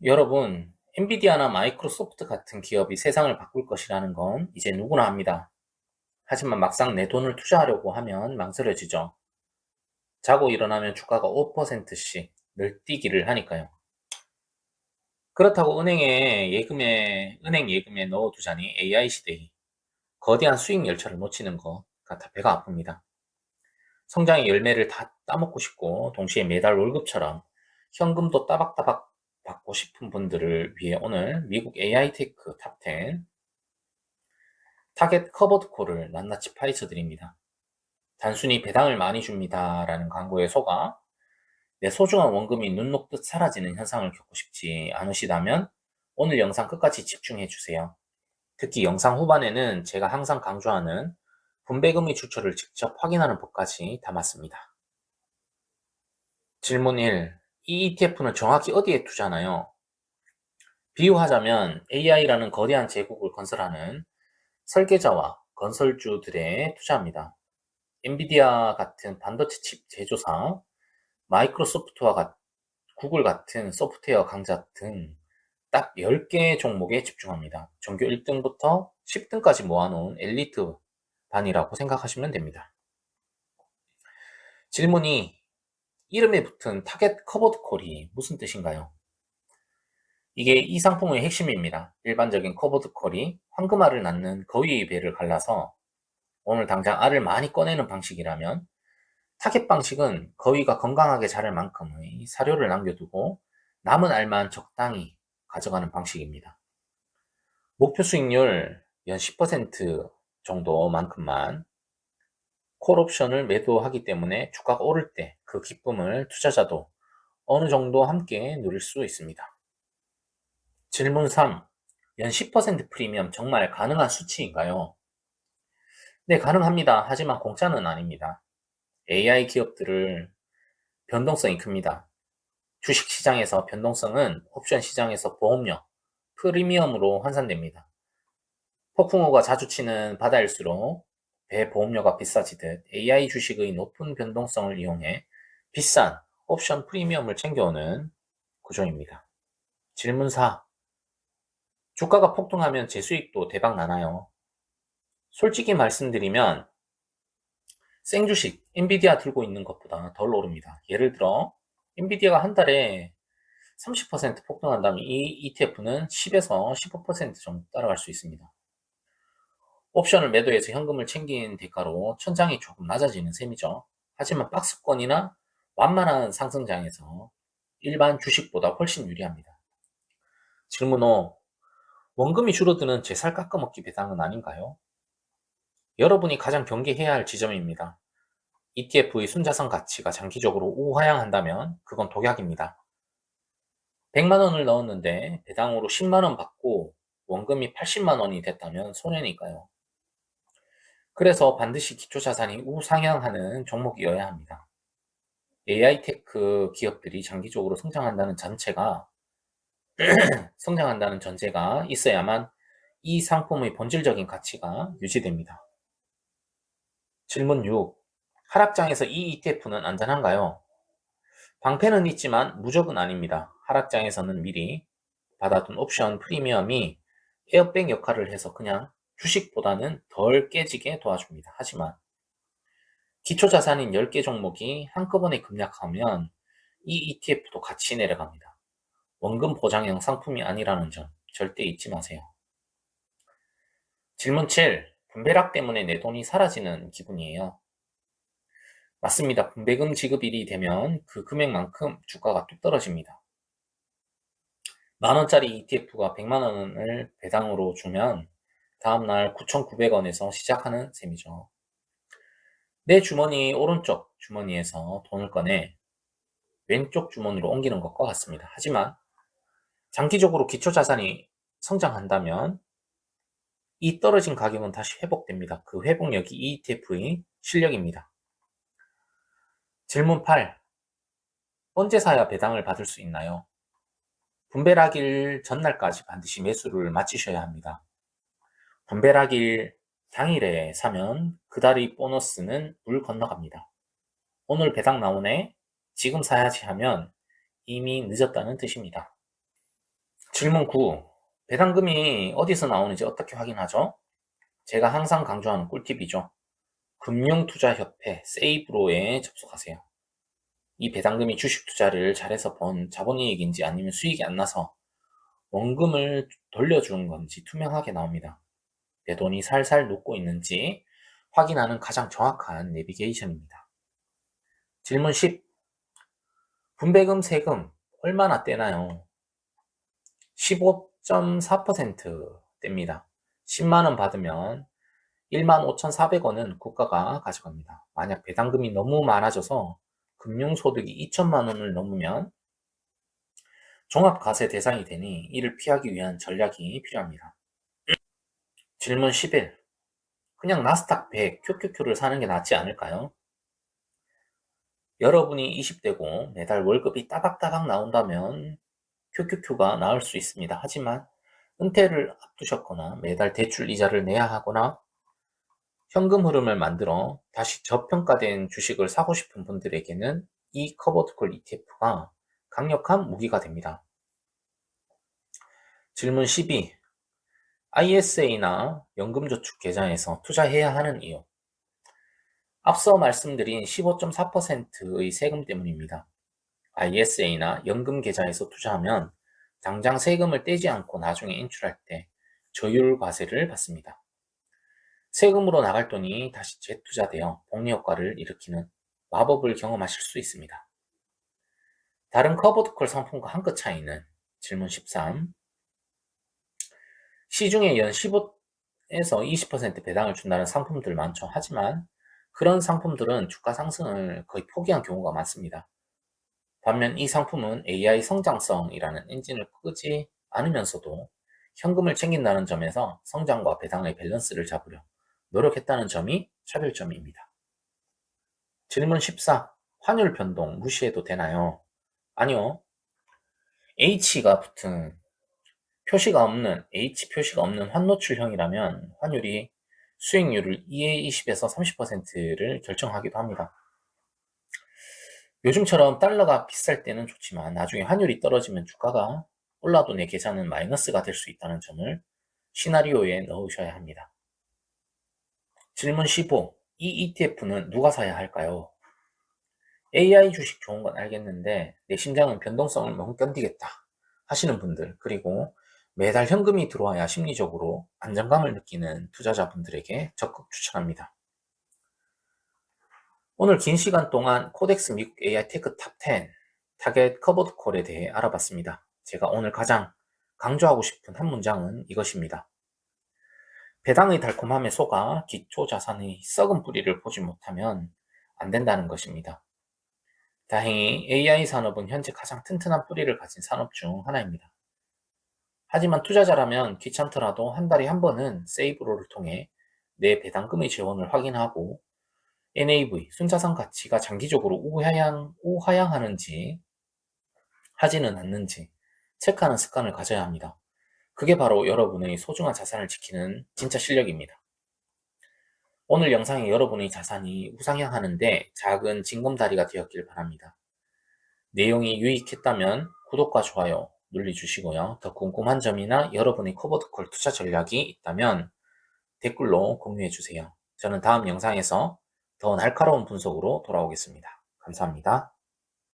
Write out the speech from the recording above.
여러분, 엔비디아나 마이크로소프트 같은 기업이 세상을 바꿀 것이라는 건 이제 누구나 압니다. 하지만 막상 내 돈을 투자하려고 하면 망설여지죠. 자고 일어나면 주가가 5%씩 늘뛰기를 하니까요. 그렇다고 은행 예금에 넣어두자니 AI 시대에 거대한 수익 열차를 놓치는 것 같아 배가 아픕니다. 성장의 열매를 다 따먹고 싶고 동시에 매달 월급처럼 현금도 따박따박 받고 싶은 분들을 위해 오늘 미국 AI 테크 탑 10 타겟 커버드 콜을 낱낱이 파헤쳐 드립니다. 단순히 배당을 많이 줍니다라는 광고에 속아 내 소중한 원금이 눈 녹듯 사라지는 현상을 겪고 싶지 않으시다면 오늘 영상 끝까지 집중해 주세요. 특히 영상 후반에는 제가 항상 강조하는 분배금의 출처를 직접 확인하는 법까지 담았습니다. 질문 1. 이 ETF는 정확히 어디에 투자하나요? 비유하자면 AI라는 거대한 제국을 건설하는 설계자와 건설주들에 투자합니다. 엔비디아 같은 반도체 칩 제조사, 마이크로소프트와 구글 같은 소프트웨어 강자 등 딱 10개의 종목에 집중합니다. 전교 1등부터 10등까지 모아놓은 엘리트 반이라고 생각하시면 됩니다. 질문이 이름에 붙은 타겟 커버드 콜이 무슨 뜻인가요? 이게 이 상품의 핵심입니다. 일반적인 커버드 콜이 황금알을 낳는 거위의 배를 갈라서 오늘 당장 알을 많이 꺼내는 방식이라면 타겟 방식은 거위가 건강하게 자랄 만큼의 사료를 남겨두고 남은 알만 적당히 가져가는 방식입니다. 목표 수익률 연 10% 정도만큼만 콜옵션을 매도하기 때문에 주가가 오를 때 그 기쁨을 투자자도 어느 정도 함께 누릴 수 있습니다. 질문 3. 연 10% 프리미엄 정말 가능한 수치인가요? 네, 가능합니다. 하지만 공짜는 아닙니다. AI 기업들을 변동성이 큽니다. 주식 시장에서 변동성은 옵션 시장에서 보험료, 프리미엄으로 환산됩니다. 폭풍우가 자주 치는 바다일수록 배 보험료가 비싸지듯 AI 주식의 높은 변동성을 이용해 비싼 옵션 프리미엄을 챙겨오는 구조입니다. 질문 4. 주가가 폭등하면 제 수익도 대박 나나요? 솔직히 말씀드리면 생주식 엔비디아 들고 있는 것보다 덜 오릅니다. 예를 들어 엔비디아가 한 달에 30% 폭등한다면 이 ETF는 10에서 15% 정도 따라갈 수 있습니다. 옵션을 매도해서 현금을 챙긴 대가로 천장이 조금 낮아지는 셈이죠. 하지만 박스권이나 완만한 상승장에서 일반 주식보다 훨씬 유리합니다. 질문 5. 원금이 줄어드는 제살 깎아먹기 배당은 아닌가요? 여러분이 가장 경계해야 할 지점입니다. ETF의 순자산 가치가 장기적으로 우하향한다면 그건 독약입니다. 100만 원을 넣었는데 배당으로 10만 원 받고 원금이 80만 원이 됐다면 손해니까요. 그래서 반드시 기초자산이 우상향하는 종목이어야 합니다. AI 테크 기업들이 장기적으로 성장한다는 전제가 있어야만 이 상품의 본질적인 가치가 유지됩니다. 질문 6. 하락장에서 이 ETF는 안전한가요? 방패는 있지만 무적은 아닙니다. 하락장에서는 미리 받아둔 옵션 프리미엄이 에어백 역할을 해서 그냥 주식보다는 덜 깨지게 도와줍니다. 하지만 기초자산인 10개 종목이 한꺼번에 급락하면 이 ETF도 같이 내려갑니다. 원금 보장형 상품이 아니라는 점 절대 잊지 마세요. 질문 7. 분배락 때문에 내 돈이 사라지는 기분이에요. 맞습니다. 분배금 지급일이 되면 그 금액만큼 주가가 뚝 떨어집니다. 만원짜리 ETF가 100만원을 배당으로 주면 다음날 9,900원에서 시작하는 셈이죠. 내 주머니 오른쪽 주머니에서 돈을 꺼내 왼쪽 주머니로 옮기는 것과 같습니다. 하지만 장기적으로 기초자산이 성장한다면 이 떨어진 가격은 다시 회복됩니다. 그 회복력이 ETF의 실력입니다. 질문 8. 언제 사야 배당을 받을 수 있나요? 분배락일 전날까지 반드시 매수를 마치셔야 합니다. 분배락일 당일에 사면 그달의 보너스는 물 건너갑니다. 오늘 배당 나오네? 지금 사야지 하면 이미 늦었다는 뜻입니다. 질문 9. 배당금이 어디서 나오는지 어떻게 확인하죠? 제가 항상 강조하는 꿀팁이죠. 금융투자협회 세이브로에 접속하세요. 이 배당금이 주식 투자를 잘해서 번 자본이익인지 아니면 수익이 안 나서 원금을 돌려주는 건지 투명하게 나옵니다. 내 돈이 살살 녹고 있는지 확인하는 가장 정확한 내비게이션입니다. 질문 10. 분배금 세금 얼마나 떼나요? 15.4% 뗍니다. 10만원 받으면 15,400원은 국가가 가져갑니다. 만약 배당금이 너무 많아져서 금융소득이 2천만 원을 넘으면 종합과세 대상이 되니 이를 피하기 위한 전략이 필요합니다. 질문 11. 그냥 나스닥 100 QQQ를 사는 게 낫지 않을까요? 여러분이 20대고 매달 월급이 따박따박 나온다면 QQQ가 나을 수 있습니다. 하지만 은퇴를 앞두셨거나 매달 대출 이자를 내야 하거나 현금 흐름을 만들어 다시 저평가된 주식을 사고 싶은 분들에게는 이 커버드콜 ETF가 강력한 무기가 됩니다. 질문 12. ISA나 연금저축 계좌에서 투자해야 하는 이유. 앞서 말씀드린 15.4%의 세금 때문입니다. ISA나 연금 계좌에서 투자하면 당장 세금을 떼지 않고 나중에 인출할 때 저율 과세를 받습니다. 세금으로 나갈 돈이 다시 재투자되어 복리 효과를 일으키는 마법을 경험하실 수 있습니다. 다른 커버드콜 상품과 한 끗 차이는 질문 13. 시중에 연 15에서 20% 배당을 준다는 상품들 많죠. 하지만 그런 상품들은 주가 상승을 거의 포기한 경우가 많습니다. 반면 이 상품은 AI 성장성이라는 엔진을 끄지 않으면서도 현금을 챙긴다는 점에서 성장과 배당의 밸런스를 잡으려 노력했다는 점이 차별점입니다. 질문 14. 환율 변동 무시해도 되나요? 아니요. H가 붙은 H 표시가 없는 환노출형이라면 환율이 수익률을 2의 20에서 30%를 결정하기도 합니다. 요즘처럼 달러가 비쌀 때는 좋지만 나중에 환율이 떨어지면 주가가 올라도 내 계좌는 마이너스가 될 수 있다는 점을 시나리오에 넣으셔야 합니다. 질문 15. 이 ETF는 누가 사야 할까요? AI 주식 좋은 건 알겠는데 내 심장은 변동성을 못 견디겠다 하시는 분들, 그리고 매달 현금이 들어와야 심리적으로 안정감을 느끼는 투자자분들에게 적극 추천합니다. 오늘 긴 시간 동안 코덱스 미국 AI 테크 탑 10 타겟 커버드 콜에 대해 알아봤습니다. 제가 오늘 가장 강조하고 싶은 한 문장은 이것입니다. 배당의 달콤함에 속아 기초 자산의 썩은 뿌리를 보지 못하면 안 된다는 것입니다. 다행히 AI 산업은 현재 가장 튼튼한 뿌리를 가진 산업 중 하나입니다. 하지만 투자자라면 귀찮더라도 한 달에 한 번은 세이브로를 통해 내 배당금의 재원을 확인하고 NAV, 순자산 가치가 장기적으로 우하향하는지 하지는 않는지 체크하는 습관을 가져야 합니다. 그게 바로 여러분의 소중한 자산을 지키는 진짜 실력입니다. 오늘 영상이 여러분의 자산이 우상향하는데 작은 징검다리가 되었길 바랍니다. 내용이 유익했다면 구독과 좋아요 눌러주시고요. 더 궁금한 점이나 여러분의 커버드콜 투자 전략이 있다면 댓글로 공유해주세요. 저는 다음 영상에서 더 날카로운 분석으로 돌아오겠습니다. 감사합니다.